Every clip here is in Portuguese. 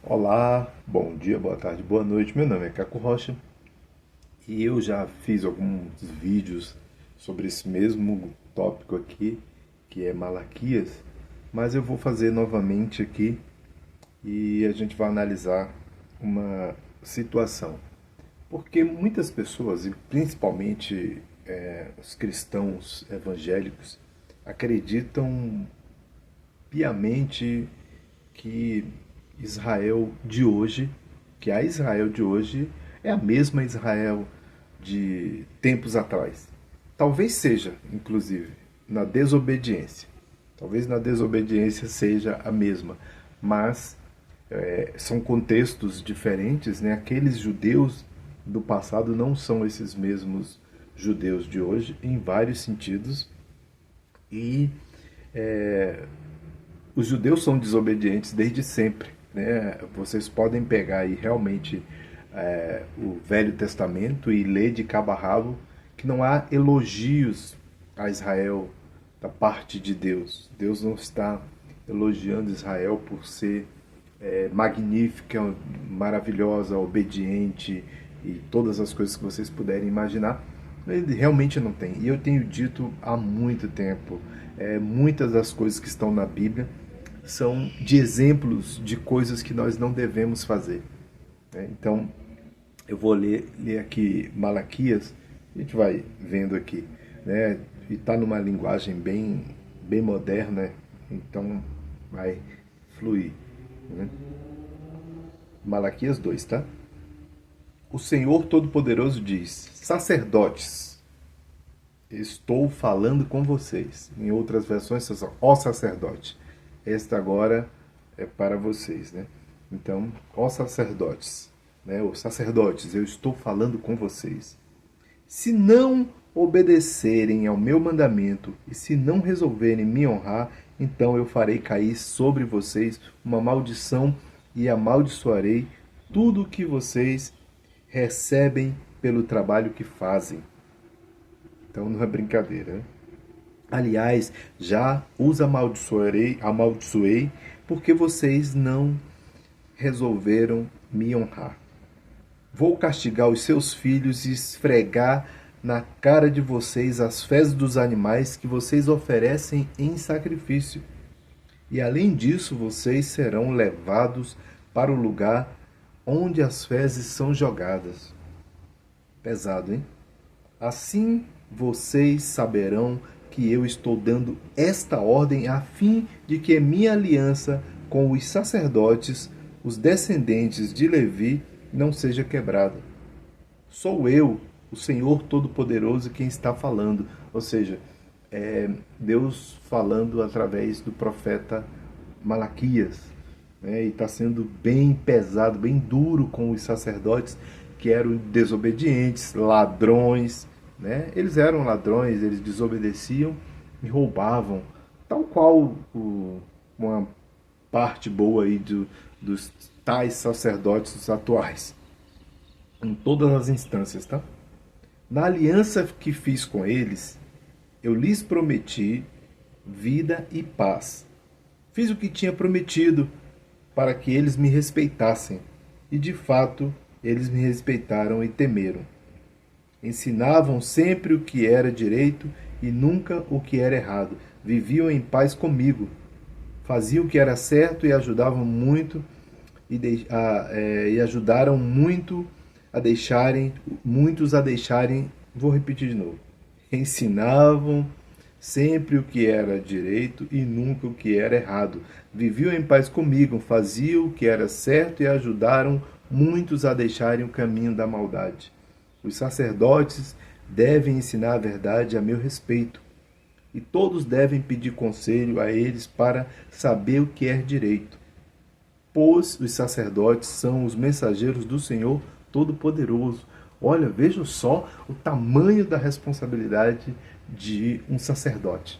Olá, bom dia, boa tarde, boa noite. Meu nome é Caco Rocha e eu já fiz alguns vídeos sobre esse mesmo tópico aqui, que é Malaquias, mas eu vou fazer novamente aqui e a gente vai analisar uma situação. Porque muitas pessoas, e principalmente os cristãos evangélicos, acreditam piamente que Israel de hoje, que a Israel de hoje é a mesma Israel de tempos atrás. Talvez seja, inclusive, na desobediência. Talvez na desobediência seja a mesma, mas são contextos diferentes, né? Aqueles judeus do passado não são esses mesmos judeus de hoje, em vários sentidos, e é, os judeus são desobedientes desde sempre, né? Vocês podem pegar aí realmente o Velho Testamento e ler de cabo a rabo que não há elogios a Israel da parte de Deus. Deus não está elogiando Israel por ser magnífica, maravilhosa, obediente e todas as coisas que vocês puderem imaginar. Ele realmente não tem. E eu tenho dito há muito tempo, muitas das coisas que estão na Bíblia são de exemplos de coisas que nós não devemos fazer, né? Então, eu vou ler aqui Malaquias, a gente vai vendo aqui, né? E está numa linguagem bem moderna, então vai fluir, né? Malaquias 2, tá? O Senhor Todo-Poderoso diz: sacerdotes, estou falando com vocês. Em outras versões, ó sacerdote. Esta agora é para vocês, né? Então, ó sacerdotes, né? Os sacerdotes, eu estou falando com vocês. Se não obedecerem ao meu mandamento e se não resolverem me honrar, então eu farei cair sobre vocês uma maldição e amaldiçoarei tudo o que vocês recebem pelo trabalho que fazem. Então não é brincadeira, né? Aliás, já os amaldiçoei, porque vocês não resolveram me honrar. Vou castigar os seus filhos e esfregar na cara de vocês as fezes dos animais que vocês oferecem em sacrifício. E além disso, vocês serão levados para o lugar onde as fezes são jogadas. Pesado, hein? Assim vocês saberão que eu estou dando esta ordem a fim de que minha aliança com os sacerdotes, os descendentes de Levi, não seja quebrada. Sou eu, o Senhor Todo-Poderoso, quem está falando. Ou seja, Deus falando através do profeta Malaquias, né? E está sendo bem pesado, bem duro com os sacerdotes que eram desobedientes, ladrões, né? Eles eram ladrões, eles desobedeciam e roubavam, tal qual uma parte boa aí dos tais sacerdotes atuais, em todas as instâncias, tá? Na aliança que fiz com eles, eu lhes prometi vida e paz. Fiz o que tinha prometido para que eles me respeitassem, e de fato eles me respeitaram e temeram. Ensinavam sempre o que era direito e nunca o que era errado. Viviam em paz comigo. Faziam o que era certo e ajudavam muito e ajudaram muito a deixarem muitos a deixarem. Vou repetir de novo. Ensinavam sempre o que era direito e nunca o que era errado. Viviam em paz comigo, faziam o que era certo e ajudaram muitos a deixarem o caminho da maldade. Os sacerdotes devem ensinar a verdade a meu respeito, e todos devem pedir conselho a eles para saber o que é direito, pois os sacerdotes são os mensageiros do Senhor Todo-Poderoso. Olha, vejam só o tamanho da responsabilidade de um sacerdote.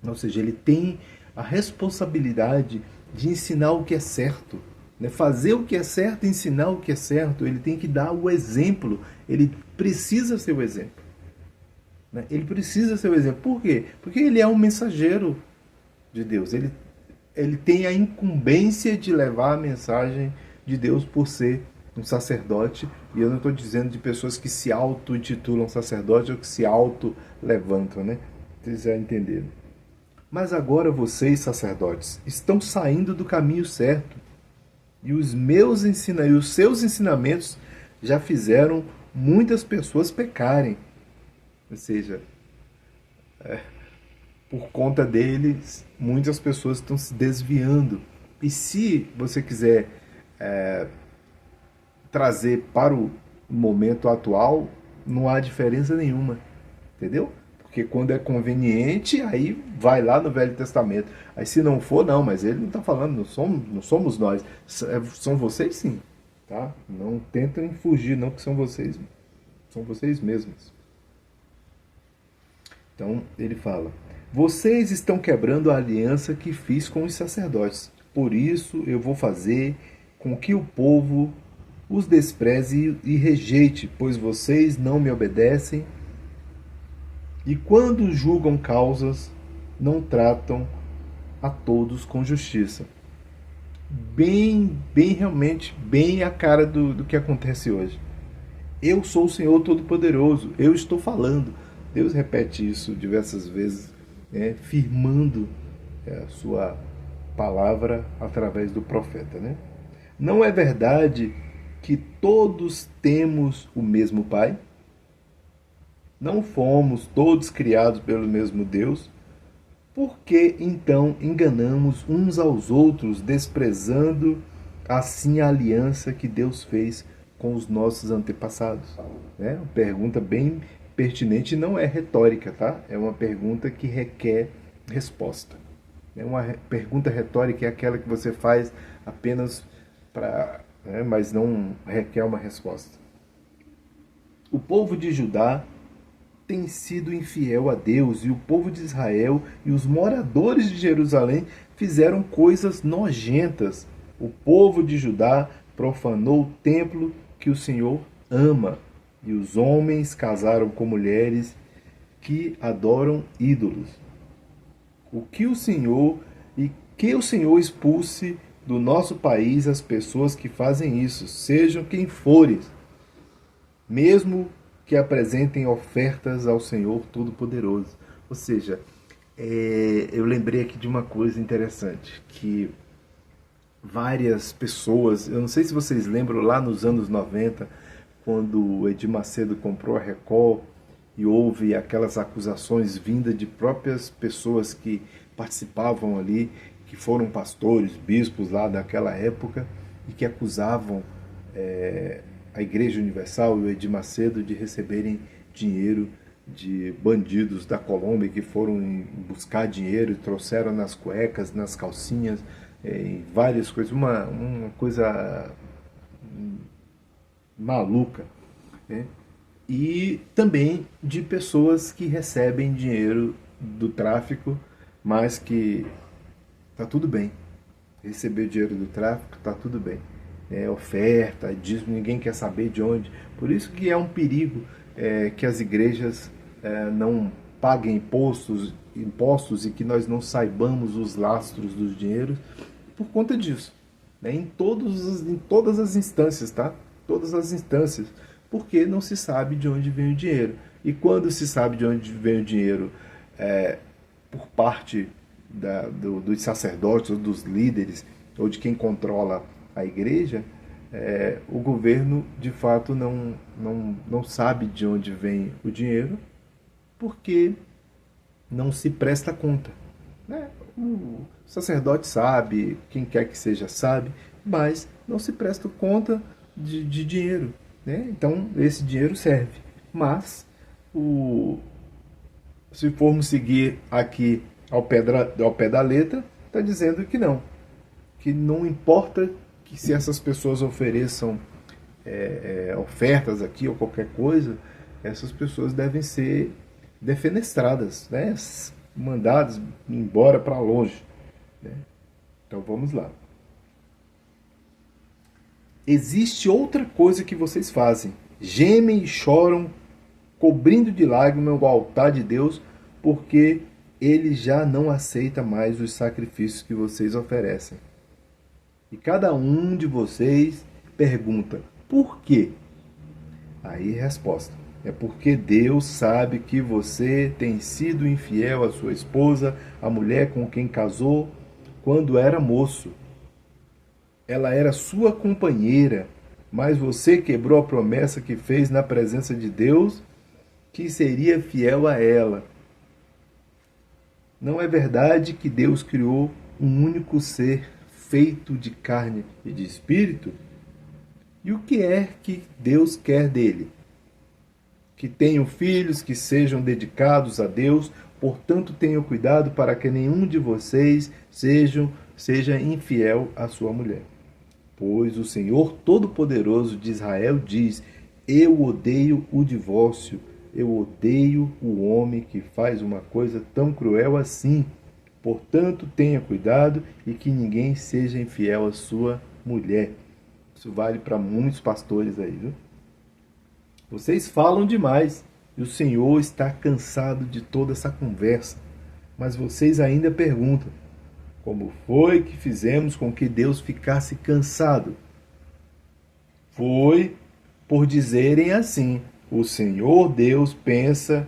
Ou seja, ele tem a responsabilidade de ensinar o que é certo, né? Fazer o que é certo, ensinar o que é certo. Ele tem que dar o exemplo, ele precisa ser o exemplo, né? Ele precisa ser o exemplo. Por quê? Porque ele é um mensageiro de Deus. Ele ele tem a incumbência de levar a mensagem de Deus por ser um sacerdote. E eu não estou dizendo de pessoas que se auto-intitulam sacerdote ou que se auto-levantam, né? Vocês já entenderam. Mas agora vocês, sacerdotes, estão saindo do caminho certo. E os seus ensinamentos já fizeram muitas pessoas pecarem. Ou seja, por conta deles, muitas pessoas estão se desviando. E se você quiser trazer para o momento atual, não há diferença nenhuma. Entendeu? Porque quando é conveniente, aí vai lá no Velho Testamento. Aí se não for, não, mas ele não está falando, não somos nós. São vocês sim. Tá? Não tentem fugir, não, que são vocês mesmos. Então ele fala: vocês estão quebrando a aliança que fiz com os sacerdotes. Por isso eu vou fazer com que o povo os despreze e rejeite, pois vocês não me obedecem. E quando julgam causas, não tratam a todos com justiça. Realmente, bem a cara do que acontece hoje. Eu sou o Senhor Todo-Poderoso, eu estou falando. Deus repete isso diversas vezes, né, firmando a sua palavra através do profeta. Né? Não é verdade que todos temos o mesmo Pai? Não fomos todos criados pelo mesmo Deus? Por que então enganamos uns aos outros, desprezando assim a aliança que Deus fez com os nossos antepassados? É uma pergunta bem pertinente, não é retórica, tá? É uma pergunta que requer resposta. É uma pergunta retórica, é aquela que você faz apenas para, mas não requer uma resposta. O povo de Judá tem sido infiel a Deus, e o povo de Israel e os moradores de Jerusalém fizeram coisas nojentas. O povo de Judá profanou o templo que o Senhor ama, e os homens casaram com mulheres que adoram ídolos. Que o Senhor expulse do nosso país as pessoas que fazem isso, sejam quem forem, mesmo que apresentem ofertas ao Senhor Todo-Poderoso. Ou seja, eu lembrei aqui de uma coisa interessante, que várias pessoas, eu não sei se vocês lembram, lá nos anos 90, quando o Edir Macedo comprou a Record, e houve aquelas acusações vindas de próprias pessoas que participavam ali, que foram pastores, bispos lá daquela época, e que acusavam a Igreja Universal e o Edir Macedo de receberem dinheiro de bandidos da Colômbia que foram buscar dinheiro e trouxeram nas cuecas, nas calcinhas, em várias coisas, uma coisa maluca, né? E também de pessoas que recebem dinheiro do tráfico, mas que tá tudo bem, receber dinheiro do tráfico tá tudo bem. Oferta, dízimo, ninguém quer saber de onde. Por isso que é um perigo que as igrejas não paguem impostos e que nós não saibamos os lastros dos dinheiros por conta disso. Em todas as instâncias, tá? Todas as instâncias. Porque não se sabe de onde vem o dinheiro. E quando se sabe de onde vem o dinheiro por parte dos sacerdotes ou dos líderes ou de quem controla a igreja, o governo de fato não sabe de onde vem o dinheiro, porque não se presta conta. Né? O sacerdote sabe, quem quer que seja sabe, mas não se presta conta de dinheiro. Né? Então esse dinheiro serve. Mas se formos seguir aqui ao pé da letra, está dizendo que não importa que se essas pessoas ofereçam ofertas aqui ou qualquer coisa, essas pessoas devem ser defenestradas, né? Mandadas embora para longe. Né? Então vamos lá. Existe outra coisa que vocês fazem. Gemem e choram, cobrindo de lágrimas o altar de Deus, porque ele já não aceita mais os sacrifícios que vocês oferecem. E cada um de vocês pergunta, por quê? Aí resposta, é porque Deus sabe que você tem sido infiel à sua esposa, a mulher com quem casou, quando era moço. Ela era sua companheira, mas você quebrou a promessa que fez na presença de Deus, que seria fiel a ela. Não é verdade que Deus criou um único ser feito de carne e de espírito? E o que é que Deus quer dele? Que tenham filhos que sejam dedicados a Deus, portanto tenham cuidado para que nenhum de vocês seja infiel à sua mulher. Pois o Senhor Todo-Poderoso de Israel diz, eu odeio o divórcio, eu odeio o homem que faz uma coisa tão cruel assim. Portanto, tenha cuidado e que ninguém seja infiel à sua mulher. Isso vale para muitos pastores aí, viu? Vocês falam demais e o Senhor está cansado de toda essa conversa. Mas vocês ainda perguntam, como foi que fizemos com que Deus ficasse cansado? Foi por dizerem assim, o Senhor Deus pensa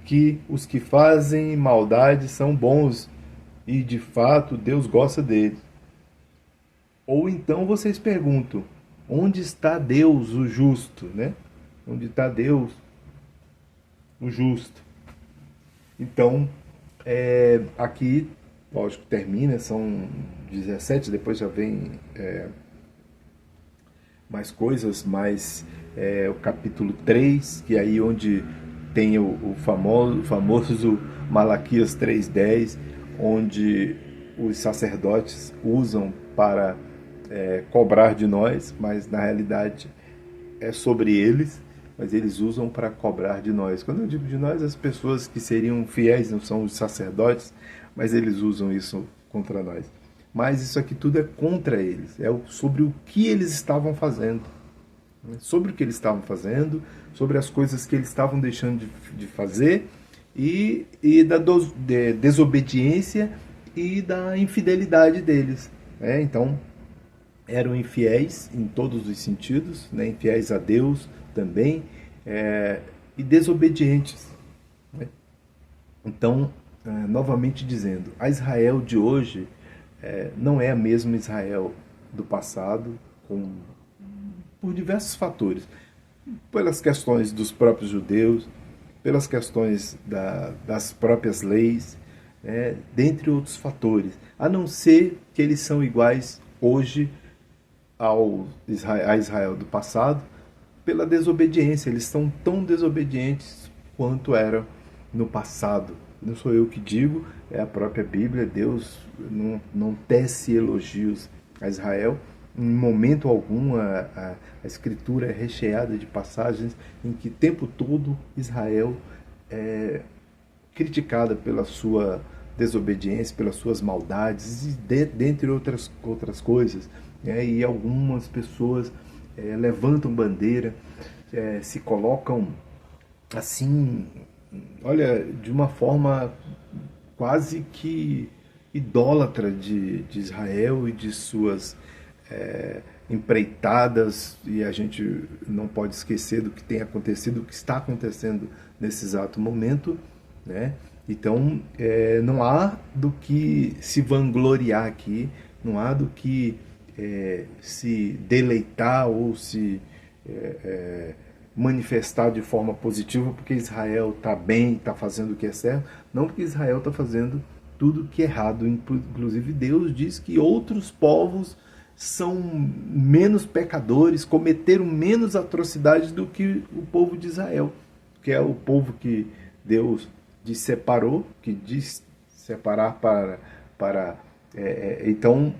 que os que fazem maldade são bons e de fato Deus gosta deles. Ou então vocês perguntam, onde está Deus o justo, né? Onde está Deus o justo? Então, aqui, lógico, termina, são 17, depois já vem mais coisas, mais o capítulo 3, que é aí onde tem o famoso Malaquias 3:10, onde os sacerdotes usam para cobrar de nós, mas na realidade é sobre eles, mas eles usam para cobrar de nós. Quando eu digo de nós, as pessoas que seriam fiéis não são os sacerdotes, mas eles usam isso contra nós. Mas isso aqui tudo é contra eles, sobre o que eles estavam fazendo. Sobre o que eles estavam fazendo, sobre as coisas que eles estavam deixando de fazer e da desobediência e da infidelidade deles. Então, eram infiéis em todos os sentidos, né? Infiéis a Deus também, e desobedientes. Né? Então, novamente dizendo, a Israel de hoje não é a mesma Israel do passado, por diversos fatores. Pelas questões dos próprios judeus, pelas questões das próprias leis, dentre outros fatores. A não ser que eles são iguais hoje a Israel do passado, pela desobediência. Eles são tão desobedientes quanto eram no passado. Não sou eu que digo, é a própria Bíblia. Deus não tece elogios a Israel. Em momento algum, a Escritura é recheada de passagens em que o tempo todo Israel é criticada pela sua desobediência, pelas suas maldades, e dentre outras coisas. E algumas pessoas levantam bandeira, se colocam assim, olha, de uma forma quase que idólatra de Israel e de suas empreitadas, e a gente não pode esquecer do que tem acontecido, do que está acontecendo nesse exato momento, né? Então, não há do que se vangloriar aqui, não há do que se deleitar ou se manifestar de forma positiva porque Israel está bem, está fazendo o que é certo, não porque Israel está fazendo tudo o que é errado. Inclusive Deus diz que outros povos são menos pecadores, cometeram menos atrocidades do que o povo de Israel, que é o povo que Deus separou, que diz separar para então,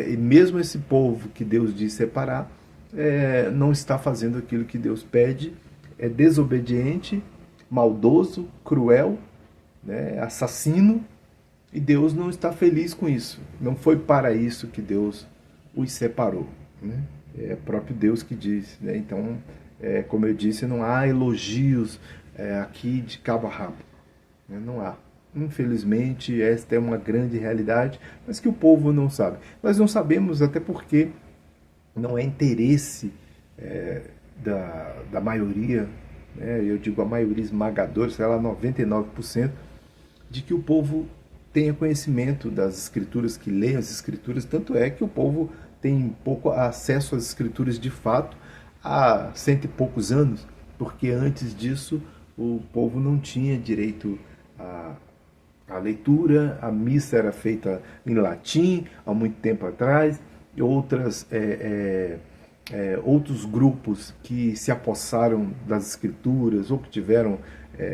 e mesmo esse povo que Deus diz separar, não está fazendo aquilo que Deus pede, é desobediente, maldoso, cruel, né, assassino, e Deus não está feliz com isso. Não foi para isso que Deus os separou. Né? É o próprio Deus que diz. Né? Então, como eu disse, não há elogios aqui de cabo a rabo. Né? Não há. Infelizmente, esta é uma grande realidade, mas que o povo não sabe. Nós não sabemos até porque não é interesse da maioria, né, eu digo a maioria esmagadora, sei lá, 99%, de que o povo tenha conhecimento das escrituras, que leia as escrituras. Tanto é que o povo tem pouco acesso às escrituras de fato há cento e poucos anos, porque antes disso o povo não tinha direito a leitura, a missa era feita em latim há muito tempo atrás, e outros grupos que se apossaram das escrituras ou que tiveram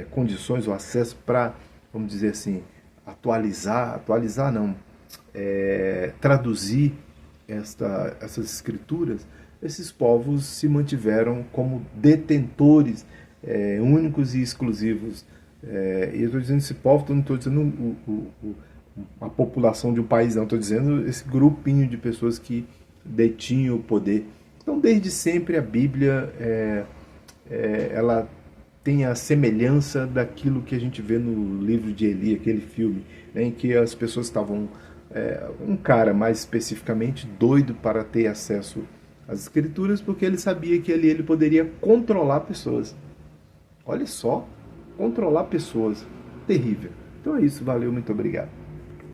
condições ou acesso para, vamos dizer assim, atualizar não, traduzir essas escrituras, esses povos se mantiveram como detentores únicos e exclusivos. E eu estou dizendo esse povo, não estou dizendo a população de um país, não, estou dizendo esse grupinho de pessoas que detinham o poder. Então, desde sempre, a Bíblia ela tem a semelhança daquilo que a gente vê no livro de Eli, aquele filme, né, em que as pessoas estavam, um cara mais especificamente, doido para ter acesso às escrituras, porque ele sabia que ali ele poderia controlar pessoas. Olha só, controlar pessoas. Terrível. Então é isso, valeu, muito obrigado.